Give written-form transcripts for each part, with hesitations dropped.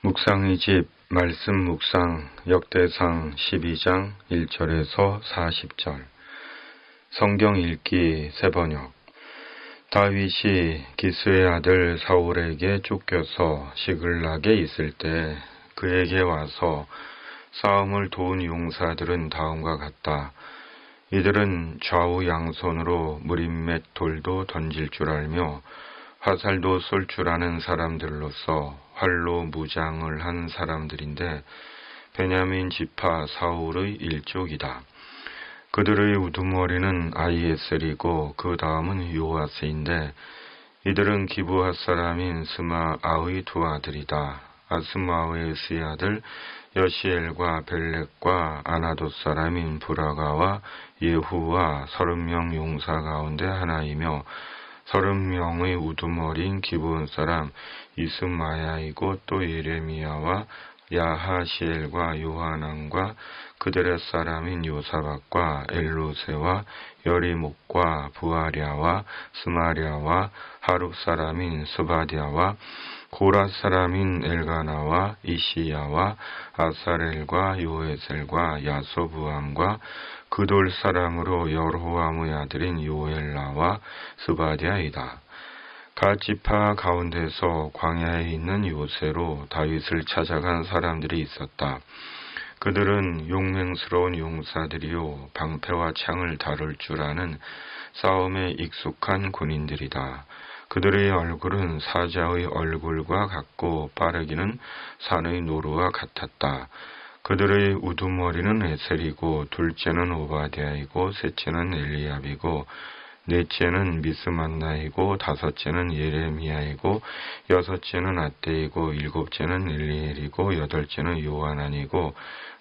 묵상의 집 말씀 묵상 역대상 12장 1절에서 40절 성경 읽기 새번역. 다윗이 기스의 아들 사울에게 쫓겨서 시글락에 있을 때 그에게 와서 싸움을 도운 용사들은 다음과 같다. 이들은 좌우 양손으로 무림맷 돌도 던질 줄 알며 화살도 쏠 줄 아는 사람들로서 활로 무장을 한 사람들인데 베냐민 지파 사울의 일족이다. 그들의 우두머리는 아히에셀이고 그 다음은 요아스인데 이들은 기브앗 사람인 스마아의 두 아들이다. 아스마아의 아들 여시엘과 벨렉과 아나돗 사람인 브라가와 예후와 30명 용사 가운데 하나이며 30명의 우두머리인 기브온 사람 이스마야이고 또 예레미야와 야하시엘과 요하난과 그들의 사람인 요사박과 엘로세와 여리목과 부아랴와 스마랴와 하룹 사람인 스바디아와 고라 사람인 엘가나와 이시야와 아사렐과 요에셀과 야소부암과 그돌 사람으로 여로함의 아들인 요엘라와 스바디아이다. 갓 지파 가운데서 광야에 있는 요새로 다윗을 찾아간 사람들이 있었다. 그들은 용맹스러운 용사들이요 방패와 창을 다룰 줄 아는 싸움에 익숙한 군인들이다. 그들의 얼굴은 사자의 얼굴과 같고 빠르기는 산의 노루와 같았다. 그들의 우두머리는 에셀이고 둘째는 오바댜이고 셋째는 엘리압이고 넷째는 미스만나이고 다섯째는 예레미야이고 여섯째는 아떼이고 일곱째는 엘리엘이고 여덟째는 요하난이고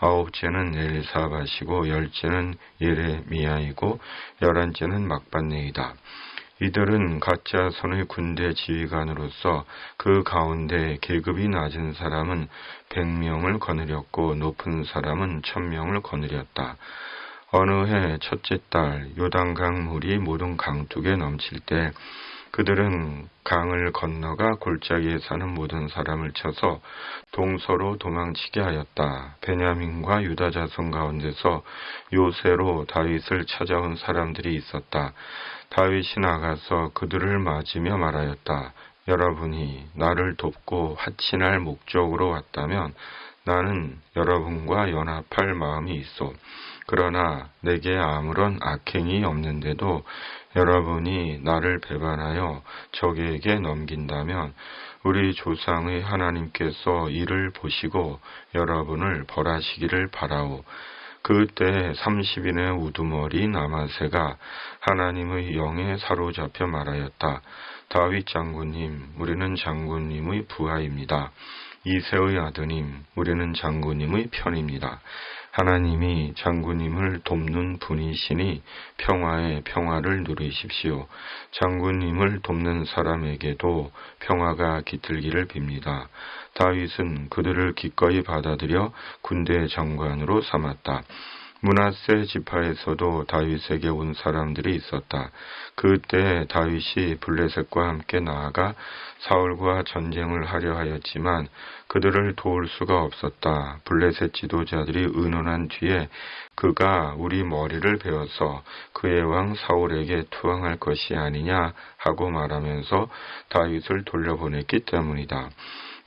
아홉째는 엘사밧이고 열째는 예레미야이고 11째는 막반네이다. 이들은 가짜 선의 군대 지휘관으로서 그 가운데 계급이 낮은 사람은 100명을 거느렸고 높은 사람은 1000명을 거느렸다. 어느 해 첫째 달 요단강 물이 모든 강둑에 넘칠 때 그들은 강을 건너가 골짜기에 사는 모든 사람을 쳐서 동서로 도망치게 하였다. 베냐민과 유다 자손 가운데서 요새로 다윗을 찾아온 사람들이 있었다. 다윗이 나가서 그들을 맞으며 말하였다. 여러분이 나를 돕고 화친할 목적으로 왔다면 나는 여러분과 연합할 마음이 있어. 그러나 내게 아무런 악행이 없는데도 여러분이 나를 배반하여 적에게 넘긴다면 우리 조상의 하나님께서 이를 보시고 여러분을 벌하시기를 바라오. 그때 30인의 우두머리 나마세가 하나님의 영에 사로잡혀 말하였다. 다윗 장군님, 우리는 장군님의 부하입니다. 이새의 아드님, 우리는 장군님의 편입니다. 하나님이 장군님을 돕는 분이시니 평화의 평화를 누리십시오. 장군님을 돕는 사람에게도 평화가 깃들기를 빕니다. 다윗은 그들을 기꺼이 받아들여 군대 장관으로 삼았다. 므낫세 지파에서도 다윗에게 온 사람들이 있었다. 그때 다윗이 블레셋과 함께 나아가 사울과 전쟁을 하려 하였지만 그들을 도울 수가 없었다. 블레셋 지도자들이 의논한 뒤에 그가 우리 머리를 베어서 그의 왕 사울에게 투항할 것이 아니냐 하고 말하면서 다윗을 돌려보냈기 때문이다.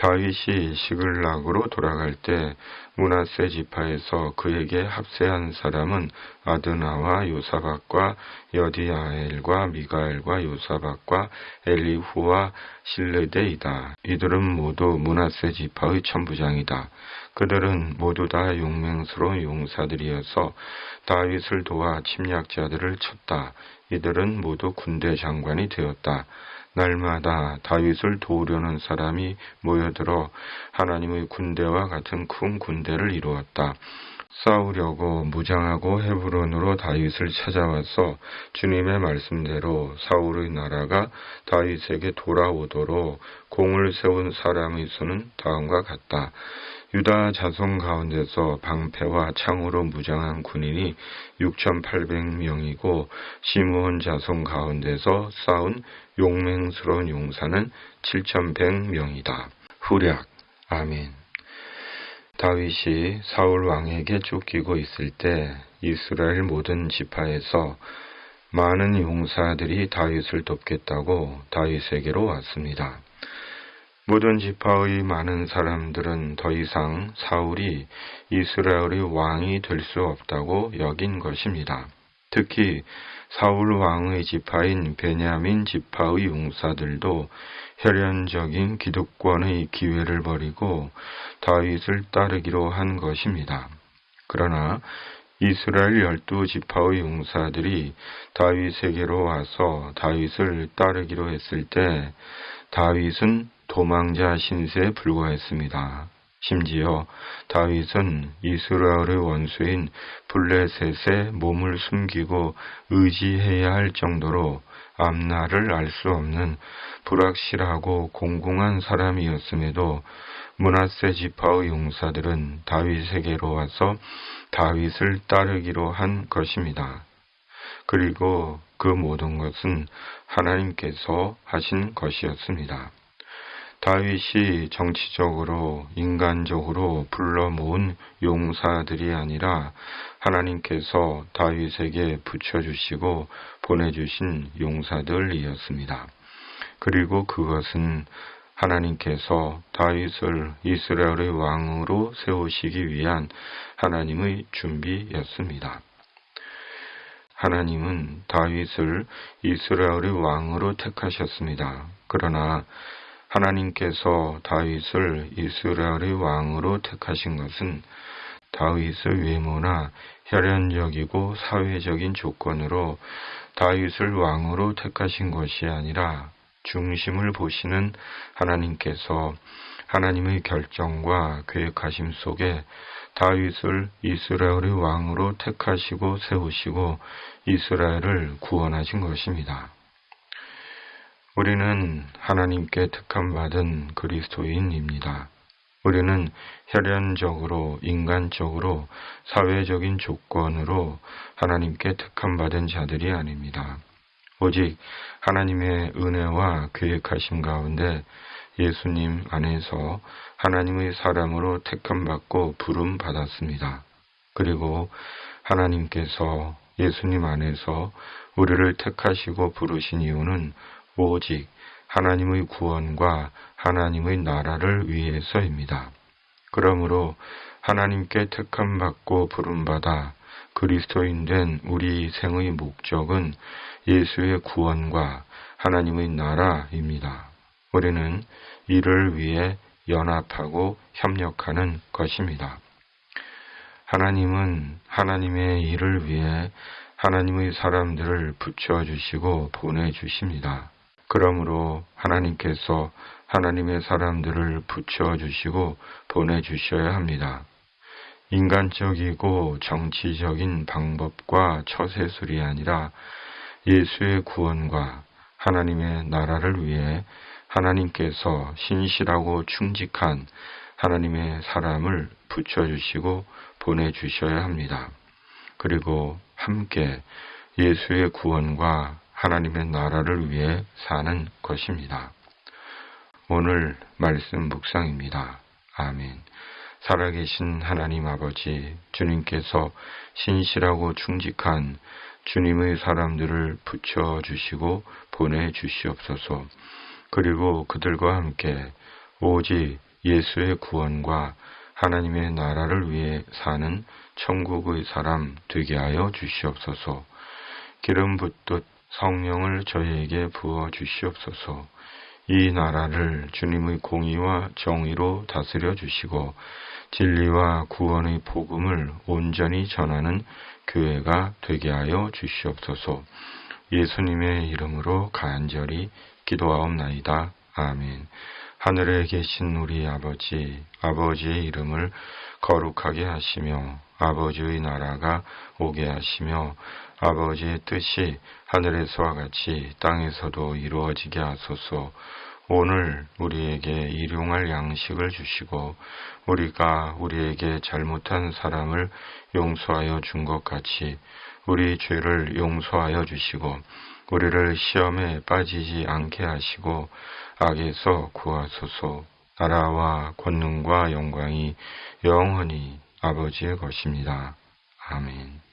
다윗이 시글락으로 돌아갈 때 므낫세 지파에서 그에게 합세한 사람은 아드나와 요사박과 여디아엘과 미가엘과 요사박과 엘리후와 실레데이다. 이들은 모두 므낫세 지파의 천부장이다. 그들은 모두 다 용맹스러운 용사들이어서 다윗을 도와 침략자들을 쳤다. 이들은 모두 군대 장관이 되었다. 날마다 다윗을 도우려는 사람이 모여들어 하나님의 군대와 같은 큰 군대를 이루었다. 싸우려고 무장하고 헤브론으로 다윗을 찾아와서 주님의 말씀대로 사울의 나라가 다윗에게 돌아오도록 공을 세운 사람의 수는 다음과 같다. 유다 자손 가운데서 방패와 창으로 무장한 군인이 6,800명이고 시므온 자손 가운데서 싸운 용맹스러운 용사는 7,100명이다. 후략. 아멘. 다윗이 사울 왕에게 쫓기고 있을 때 이스라엘 모든 지파에서 많은 용사들이 다윗을 돕겠다고 다윗에게로 왔습니다. 모든 지파의 많은 사람들은 더 이상 사울이 이스라엘의 왕이 될 수 없다고 여긴 것입니다. 특히 사울 왕의 지파인 베냐민 지파의 용사들도 혈연적인 기득권의 기회를 버리고 다윗을 따르기로 한 것입니다. 그러나 이스라엘 12지파의 용사들이 다윗에게로 와서 다윗을 따르기로 했을 때 다윗은 도망자 신세에 불과했습니다. 심지어 다윗은 이스라엘의 원수인 블레셋에 몸을 숨기고 의지해야 할 정도로 앞날을 알 수 없는 불확실하고 공공한 사람이었음에도 므낫세 지파의 용사들은 다윗에게로 와서 다윗을 따르기로 한 것입니다. 그리고 그 모든 것은 하나님께서 하신 것이었습니다. 다윗이 정치적으로 인간적으로 불러 모은 용사들이 아니라 하나님께서 다윗에게 붙여주시고 보내주신 용사들이었습니다. 그리고 그것은 하나님께서 다윗을 이스라엘의 왕으로 세우시기 위한 하나님의 준비였습니다. 하나님은 다윗을 이스라엘의 왕으로 택하셨습니다. 그러나 하나님께서 다윗을 이스라엘의 왕으로 택하신 것은 다윗의 외모나 혈연적이고 사회적인 조건으로 다윗을 왕으로 택하신 것이 아니라 중심을 보시는 하나님께서 하나님의 결정과 계획하심 속에 다윗을 이스라엘의 왕으로 택하시고 세우시고 이스라엘을 구원하신 것입니다. 우리는 하나님께 택함받은 그리스도인입니다. 우리는 혈연적으로, 인간적으로, 사회적인 조건으로 하나님께 택함받은 자들이 아닙니다. 오직 하나님의 은혜와 계획하심 가운데 예수님 안에서 하나님의 사람으로 택함받고 부름받았습니다. 그리고 하나님께서 예수님 안에서 우리를 택하시고 부르신 이유는 오직 하나님의 구원과 하나님의 나라를 위해서입니다. 그러므로 하나님께 택함받고 부름받아 그리스도인 된 우리 생의 목적은 예수의 구원과 하나님의 나라입니다. 우리는 이를 위해 연합하고 협력하는 것입니다. 하나님은 하나님의 일을 위해 하나님의 사람들을 붙여주시고 보내주십니다. 그러므로 하나님께서 하나님의 사람들을 붙여주시고 보내주셔야 합니다. 인간적이고 정치적인 방법과 처세술이 아니라 예수의 구원과 하나님의 나라를 위해 하나님께서 신실하고 충직한 하나님의 사람을 붙여주시고 보내주셔야 합니다. 그리고 함께 예수의 구원과 하나님의 나라를 위해 사는 것입니다. 오늘 말씀 묵상입니다. 아멘. 살아계신 하나님 아버지, 주님께서 신실하고 충직한 주님의 사람들을 붙여주시고 보내주시옵소서. 그리고 그들과 함께 오직 예수의 구원과 하나님의 나라를 위해 사는 천국의 사람 되게 하여 주시옵소서. 기름 붓듯 성령을 저희에게 부어 주시옵소서. 이 나라를 주님의 공의와 정의로 다스려 주시고 진리와 구원의 복음을 온전히 전하는 교회가 되게 하여 주시옵소서. 예수님의 이름으로 간절히 기도하옵나이다. 아멘. 하늘에 계신 우리 아버지, 아버지의 이름을 거룩하게 하시며 아버지의 나라가 오게 하시며 아버지의 뜻이 하늘에서와 같이 땅에서도 이루어지게 하소서. 오늘 우리에게 일용할 양식을 주시고 우리가 우리에게 잘못한 사람을 용서하여 준 것 같이 우리 죄를 용서하여 주시고 우리를 시험에 빠지지 않게 하시고 악에서 구하소서. 나라와 권능과 영광이 영원히 아버지의 것입니다. 아멘.